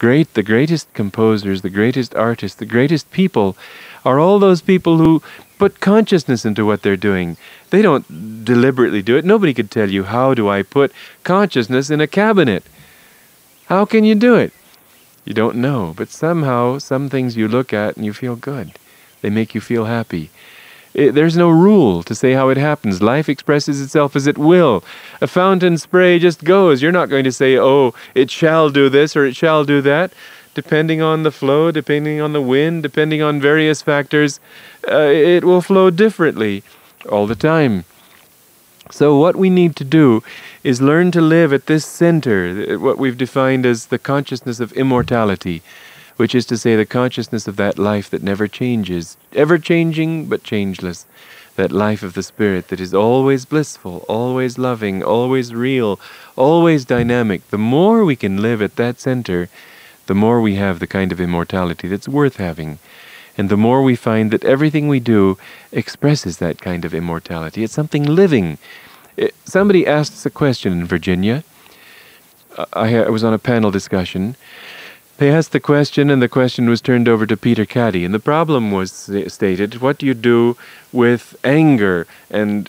The greatest composers, the greatest artists, the greatest people are all those people who put consciousness into what they're doing. They don't deliberately do it. Nobody could tell you, how do I put consciousness in a cabinet? How can you do it? You don't know, but somehow, some things you look at and you feel good. They make you feel happy. There's no rule to say how it happens. Life expresses itself as it will. A fountain spray just goes. You're not going to say, oh, it shall do this or it shall do that. Depending on the flow, depending on the wind, depending on various factors, it will flow differently all the time. So what we need to do is learn to live at this center, what we've defined as the consciousness of immortality, which is to say the consciousness of that life that never changes, ever changing but changeless, that life of the Spirit that is always blissful, always loving, always real, always dynamic. The more we can live at that center, the more we have the kind of immortality that's worth having. And the more we find that everything we do expresses that kind of immortality. It's something living. Somebody asked us a question in Virginia. I was on a panel discussion. They asked the question, and the question was turned over to Peter Caddy. And the problem was stated, what do you do with anger and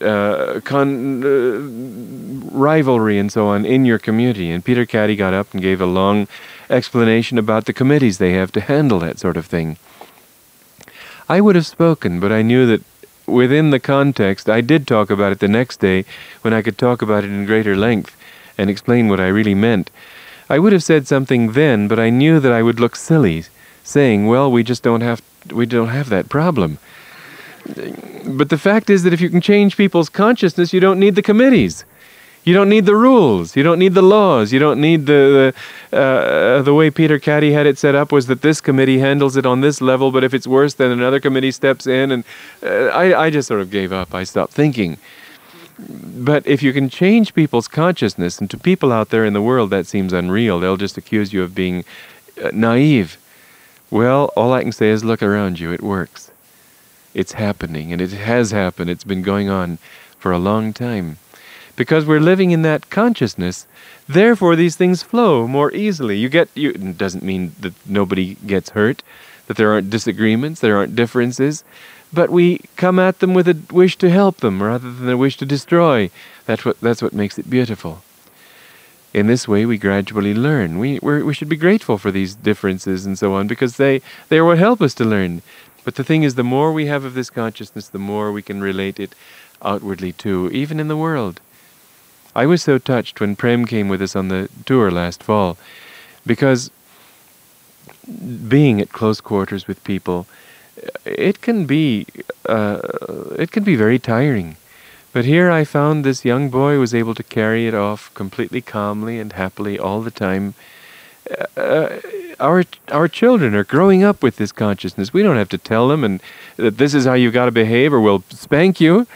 rivalry and so on in your community? And Peter Caddy got up and gave a long explanation about the committees they have to handle that sort of thing. I would have spoken, but I knew that within the context, I did talk about it the next day when I could talk about it in greater length and explain what I really meant. I would have said something then, but I knew that I would look silly, saying, well, we don't have that problem. But the fact is that if you can change people's consciousness, you don't need the committees. You don't need the rules. You don't need the laws. You don't need the way Peter Caddy had it set up was that this committee handles it on this level, but if it's worse, then another committee steps in. And I just sort of gave up. I stopped thinking. But if you can change people's consciousness, and to people out there in the world that seems unreal, they'll just accuse you of being naive. Well, all I can say is look around you. It works. It's happening, and it has happened. It's been going on for a long time. Because we're living in that consciousness, therefore these things flow more easily. It doesn't mean that nobody gets hurt, that there aren't disagreements, there aren't differences, but we come at them with a wish to help them rather than a wish to destroy. That's what makes it beautiful. In this way, we gradually learn. We should be grateful for these differences and so on, because they are what help us to learn. But the thing is, the more we have of this consciousness, the more we can relate it outwardly too, even in the world. I was so touched when Prem came with us on the tour last fall, because being at close quarters with people, it can be very tiring. But here I found this young boy was able to carry it off completely calmly and happily all the time. Our children are growing up with this consciousness. We don't have to tell them and that this is how you've got to behave or we'll spank you.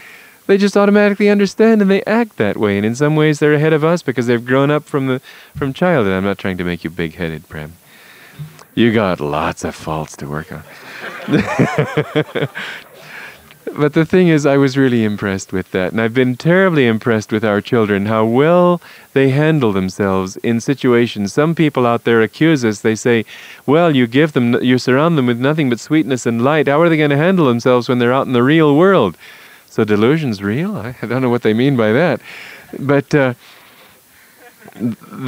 They just automatically understand and they act that way. And in some ways they're ahead of us because they've grown up from childhood. I'm not trying to make you big-headed, Prem. You got lots of faults to work on. But the thing is, I was really impressed with that. And I've been terribly impressed with our children, how well they handle themselves in situations. Some people out there accuse us. They say, well, you surround them with nothing but sweetness and light. How are they going to handle themselves when they're out in the real world? So delusion's real? I don't know what they mean by that. But the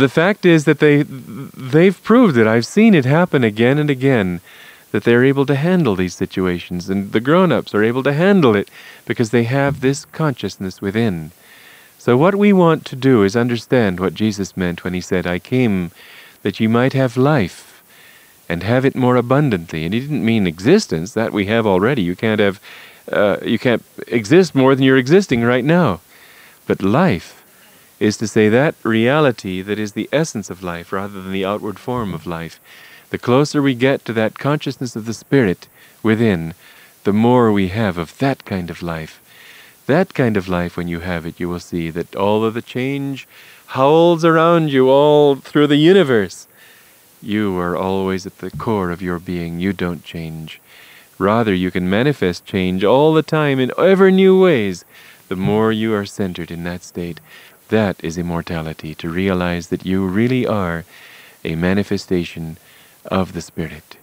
fact is that they've proved it. I've seen it happen again and again, that they're able to handle these situations. And the grown-ups are able to handle it because they have this consciousness within. So what we want to do is understand what Jesus meant when he said, I came that ye might have life and have it more abundantly. And he didn't mean existence. That we have already. You can't exist more than you're existing right now. But life is to say that reality that is the essence of life rather than the outward form of life. The closer we get to that consciousness of the Spirit within, the more we have of that kind of life. That kind of life, when you have it, you will see that all of the change howls around you all through the universe. You are always at the core of your being. You don't change. Rather, you can manifest change all the time in ever new ways. The more you are centered in that state, that is immortality, to realize that you really are a manifestation of the Spirit.